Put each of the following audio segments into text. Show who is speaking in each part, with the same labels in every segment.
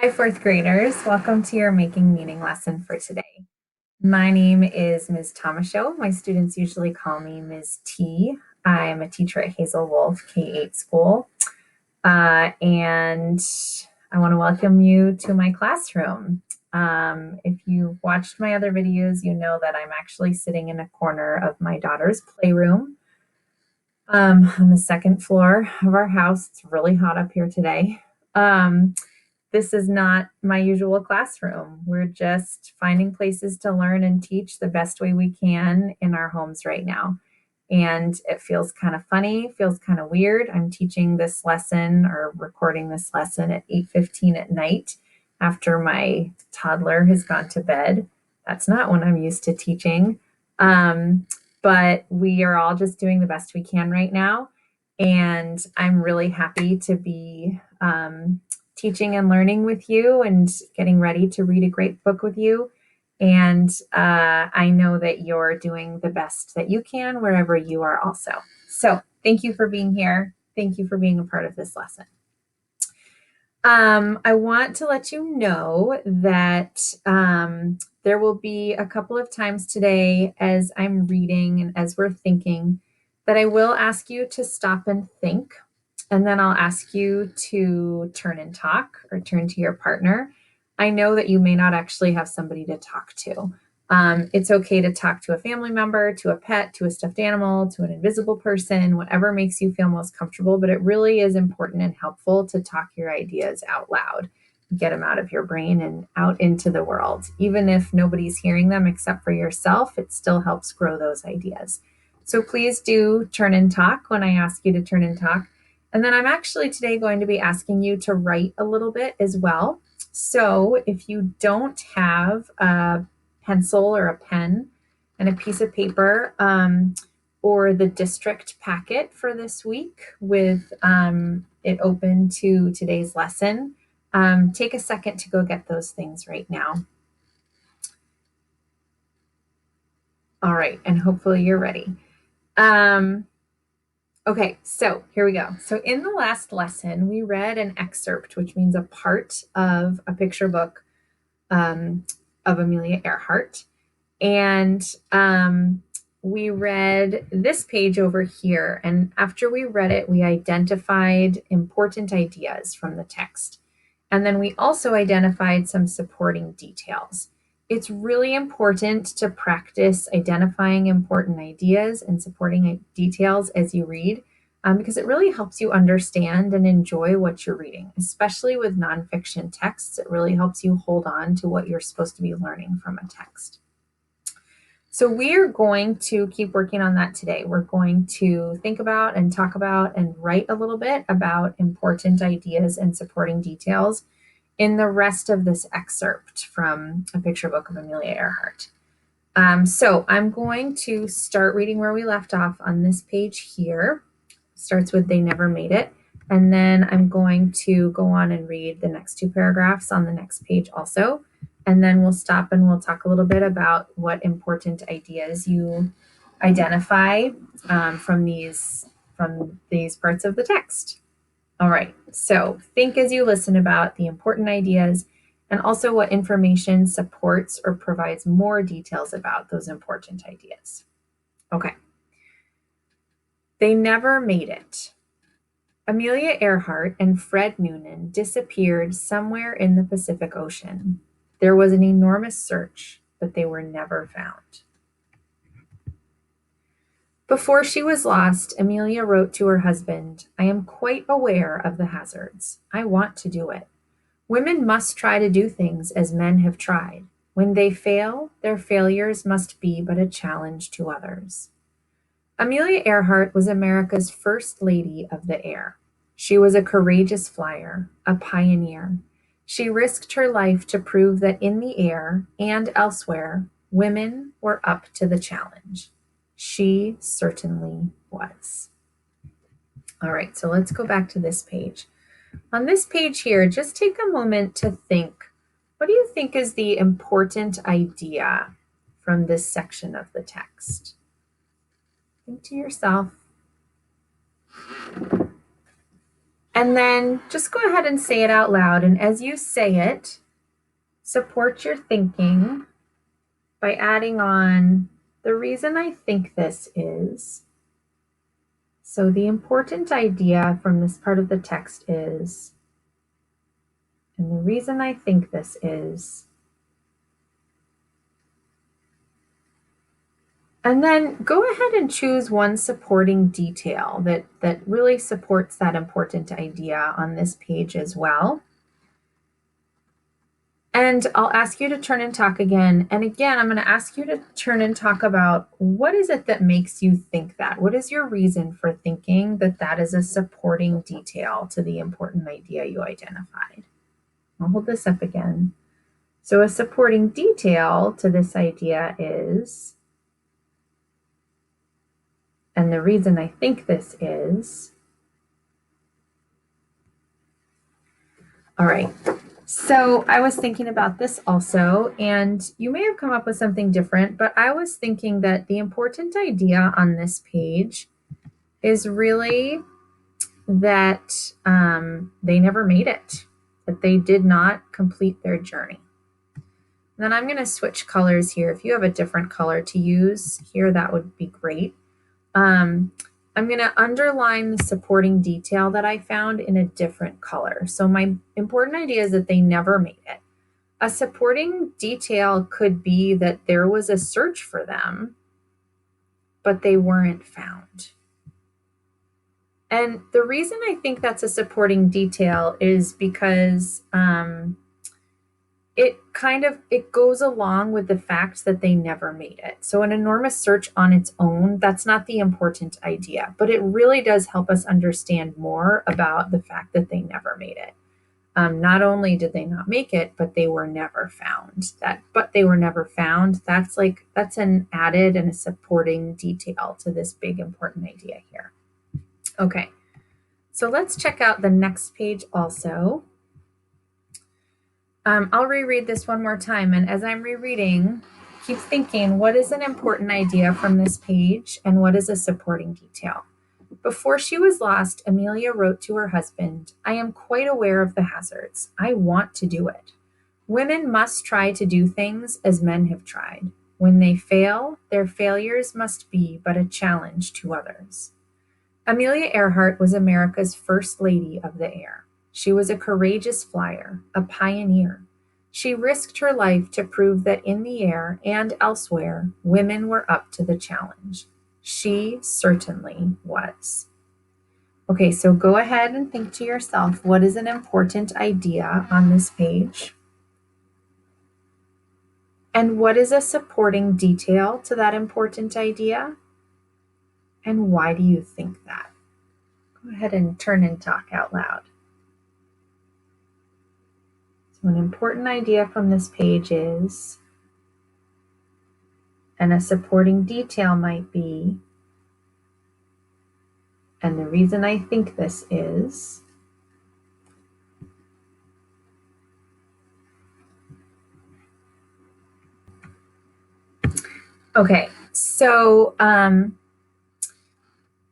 Speaker 1: Hi, fourth graders. Welcome to your Making Meaning lesson for today. My name is Ms. Tomasho. My students usually call me Ms. T. I'm a teacher at Hazel Wolf K-8 school. And I want to welcome you to my classroom. If you've watched my other videos, you know that I'm actually sitting in a corner of my daughter's playroom on the second floor of our house. It's really hot up here today. This is not my usual classroom. We're just finding places to learn and teach the best way we can in our homes right now. And it feels kind of funny, feels kind of weird. I'm teaching this lesson or recording this lesson at 8:15 at night after my toddler has gone to bed. That's not when I'm used to teaching. But we are all just doing the best we can right now. And I'm really happy to be teaching and learning with you and getting ready to read a great book with you. And I know that you're doing the best that you can wherever you are also. So thank you for being here. Thank you for being a part of this lesson. I want to let you know that there will be a couple of times today as I'm reading and as we're thinking that I will ask you to stop and think. And then I'll ask you to turn and talk or turn to your partner. I know that you may not actually have somebody to talk to. It's okay to talk to a family member, to a pet, to a stuffed animal, to an invisible person, whatever makes you feel most comfortable. But it really is important and helpful to talk your ideas out loud, get them out of your brain and out into the world. Even if nobody's hearing them except for yourself, it still helps grow those ideas. So please do turn and talk when I ask you to turn and talk. And then I'm actually today going to be asking you to write a little bit as well. So if you don't have a pencil or a pen and a piece of paper or the district packet for this week with it open to today's lesson, take a second to go get those things right now. All right, and hopefully you're ready. Okay, so here we go. So in the last lesson, we read an excerpt, which means a part of a picture book of Amelia Earhart. And we read this page over here. And after we read it, we identified important ideas from the text. And then we also identified some supporting details. It's really important to practice identifying important ideas and supporting details as you read because it really helps you understand and enjoy what you're reading, especially with nonfiction texts. It really helps you hold on to what you're supposed to be learning from a text. So we are going to keep working on that today. We're going to think about and talk about and write a little bit about important ideas and supporting details in the rest of this excerpt from a picture book of Amelia Earhart. So I'm going to start reading where we left off on this page here. Starts with "They never made it." And then I'm going to go on and read the next two paragraphs on the next page also. And then we'll stop and we'll talk a little bit about what important ideas you identify from these parts of the text. All right, so think as you listen about the important ideas and also what information supports or provides more details about those important ideas. Okay. They never made it. Amelia Earhart and Fred Noonan disappeared somewhere in the Pacific Ocean. There was an enormous search, but they were never found. Before she was lost, Amelia wrote to her husband, "I am quite aware of the hazards. I want to do it. Women must try to do things as men have tried. When they fail, their failures must be but a challenge to others." Amelia Earhart was America's first lady of the air. She was a courageous flyer, a pioneer. She risked her life to prove that in the air and elsewhere, women were up to the challenge. She certainly was. All right, so let's go back to this page. On this page here, just take a moment to think. What do you think is the important idea from this section of the text? Think to yourself. And then just go ahead and say it out loud. And as you say it, support your thinking by adding on the reason I think this is. So the important idea from this part of the text is, and the reason I think this is, and then go ahead and choose one supporting detail that really supports that important idea on this page as well. And I'll ask you to turn and talk again. And again, I'm going to ask you to turn and talk about what is it that makes you think that? What is your reason for thinking that that is a supporting detail to the important idea you identified? I'll hold this up again. So a supporting detail to this idea is, and the reason I think this is, all right. So I was thinking about this also, and you may have come up with something different, but I was thinking that the important idea on this page is really that they never made it, that they did not complete their journey. And then I'm going to switch colors here. If you have a different color to use here, that would be great. I'm going to underline the supporting detail that I found in a different color. So my important idea is that they never made it. A supporting detail could be that there was a search for them, but they weren't found. And the reason I think that's a supporting detail is because it goes along with the fact that they never made it. So an enormous search on its own, that's not the important idea, but it really does help us understand more about the fact that they never made it. Not only did they not make it, but they were never found. But they were never found, that's an added and a supporting detail to this big important idea here. Okay, so let's check out the next page also. I'll reread this one more time. And as I'm rereading, keep thinking, what is an important idea from this page and what is a supporting detail? Before she was lost, Amelia wrote to her husband, I am quite aware of the hazards. I want to do it. Women must try to do things as men have tried. When they fail, their failures must be but a challenge to others. Amelia Earhart was America's first lady of the air. She was a courageous flyer, a pioneer. She risked her life to prove that in the air and elsewhere, women were up to the challenge. She certainly was. Okay, so go ahead and think to yourself, what is an important idea on this page? And what is a supporting detail to that important idea? And why do you think that? Go ahead and turn and talk out loud. So an important idea from this page is, and a supporting detail might be, and the reason I think this is, okay, so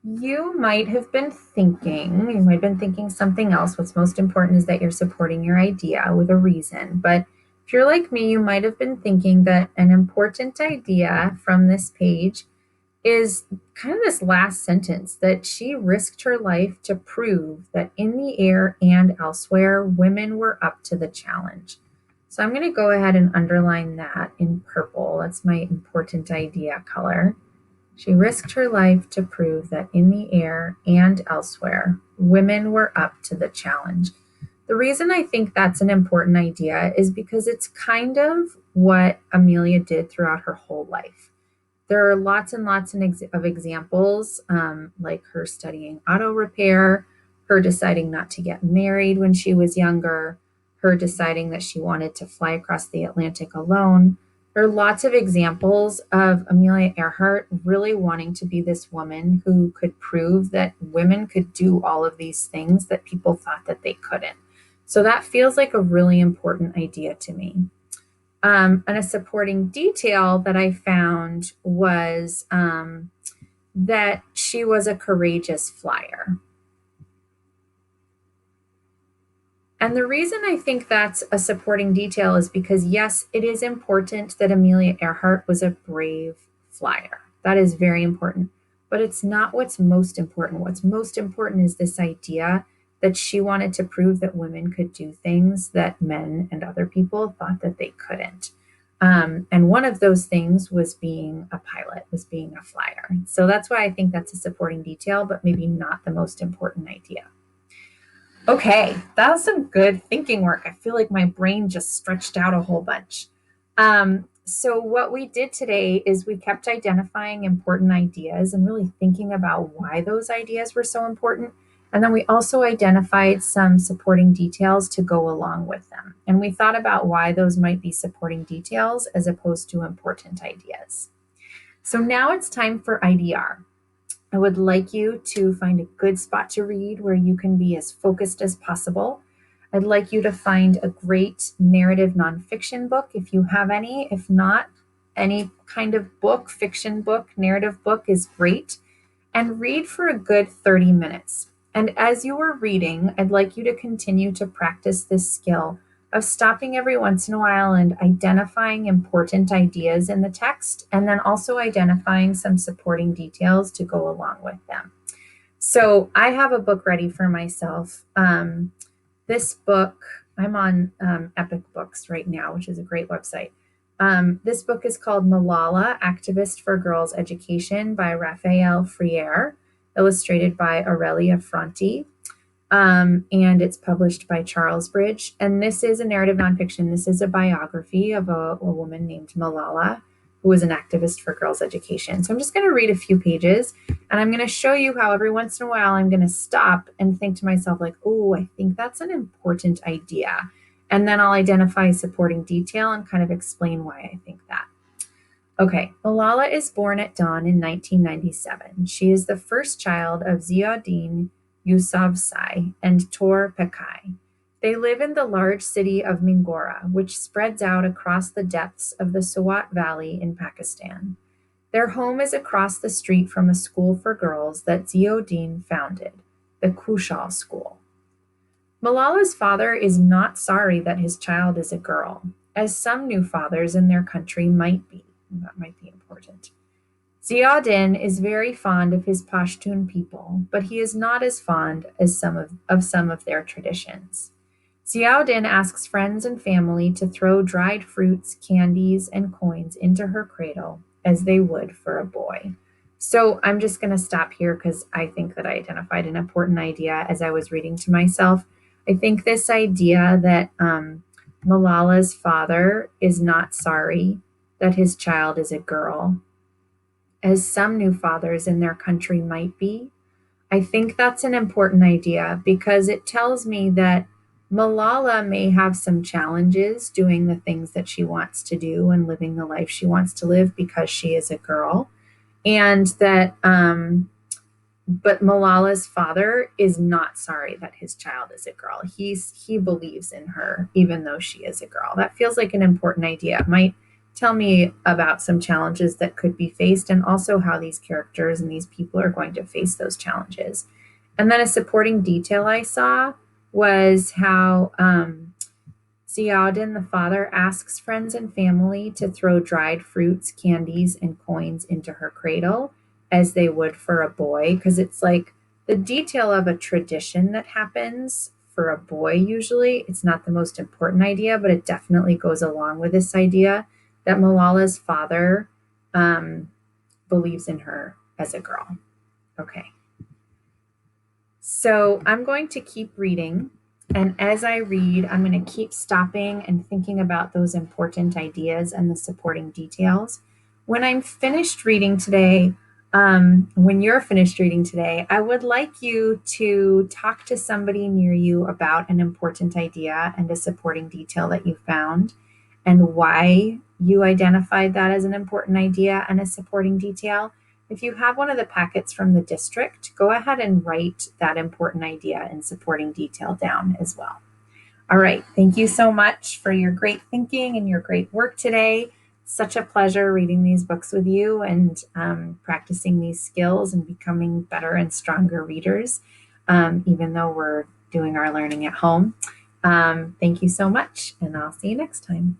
Speaker 1: you might have been thinking something else. What's most important is that you're supporting your idea with a reason. But if you're like me, you might have been thinking that an important idea from this page is kind of this last sentence, that she risked her life to prove that in the air and elsewhere, women were up to the challenge. So I'm going to go ahead and underline that in purple. That's my important idea color. She risked her life to prove that in the air and elsewhere, women were up to the challenge. The reason I think that's an important idea is because it's kind of what Amelia did throughout her whole life. There are lots and lots of examples, like her studying auto repair, her deciding not to get married when she was younger, her deciding that she wanted to fly across the Atlantic alone. There are lots of examples of Amelia Earhart really wanting to be this woman who could prove that women could do all of these things that people thought that they couldn't. So that feels like a really important idea to me. And a supporting detail that I found was that she was a courageous flyer. And the reason I think that's a supporting detail is because, yes, it is important that Amelia Earhart was a brave flyer. That is very important. But it's not what's most important. What's most important is this idea that she wanted to prove that women could do things that men and other people thought that they couldn't. And one of those things was being a pilot, was being a flyer. So that's why I think that's a supporting detail, but maybe not the most important idea. Okay, that was some good thinking work. I feel like my brain just stretched out a whole bunch. So, what we did today is we kept identifying important ideas and really thinking about why those ideas were so important. And then we also identified some supporting details to go along with them. And we thought about why those might be supporting details as opposed to important ideas. So, now it's time for IDR. I would like you to find a good spot to read where you can be as focused as possible. I'd like you to find a great narrative nonfiction book if you have any. If not, any kind of book, fiction book, narrative book is great. And read for a good 30 minutes. And as you are reading, I'd like you to continue to practice this skill of stopping every once in a while and identifying important ideas in the text, and then also identifying some supporting details to go along with them. So I have a book ready for myself. This book, I'm on Epic Books right now, which is a great website. This book is called Malala, Activist for Girls' Education by Raphael Freire, illustrated by Aurelia Fronti. And it's published by Charles Bridge. And this is a narrative nonfiction. This is a biography of a woman named Malala, who was an activist for girls' education. So I'm just going to read a few pages, and I'm going to show you how every once in a while I'm going to stop and think to myself, like, oh, I think that's an important idea. And then I'll identify supporting detail and kind of explain why I think that. Okay, Malala is born at dawn in 1997. She is the first child of Ziauddin Yousafzai and Tor Pekai. They live in the large city of Mingora, which spreads out across the depths of the Swat Valley in Pakistan. Their home is across the street from a school for girls that Ziauddin founded, the Kushal School. Malala's father is not sorry that his child is a girl, as some new fathers in their country might be. That might be important. Ziauddin is very fond of his Pashtun people, but he is not as fond as some of their traditions. Ziauddin asks friends and family to throw dried fruits, candies, and coins into her cradle as they would for a boy. So I'm just going to stop here because I think that I identified an important idea as I was reading to myself. I think this idea that Malala's father is not sorry that his child is a girl, as some new fathers in their country might be. I think that's an important idea because it tells me that Malala may have some challenges doing the things that she wants to do and living the life she wants to live because she is a girl. And that, but Malala's father is not sorry that his child is a girl. He believes in her, even though she is a girl. That feels like an important idea. It might tell me about some challenges that could be faced and also how these characters and these people are going to face those challenges. And then a supporting detail I saw was how Ziauddin, the father, asks friends and family to throw dried fruits, candies, and coins into her cradle as they would for a boy, because it's like the detail of a tradition that happens for a boy usually. It's not the most important idea, but it definitely goes along with this idea that Malala's father believes in her as a girl. Okay. So I'm going to keep reading. And as I read, I'm going to keep stopping and thinking about those important ideas and the supporting details. When I'm finished reading today, when you're finished reading today, I would like you to talk to somebody near you about an important idea and a supporting detail that you found and why you identified that as an important idea and a supporting detail. If you have one of the packets from the district, go ahead and write that important idea and supporting detail down as well. All right. Thank you so much for your great thinking and your great work today. Such a pleasure reading these books with you and practicing these skills and becoming better and stronger readers, even though we're doing our learning at home. Thank you so much, and I'll see you next time.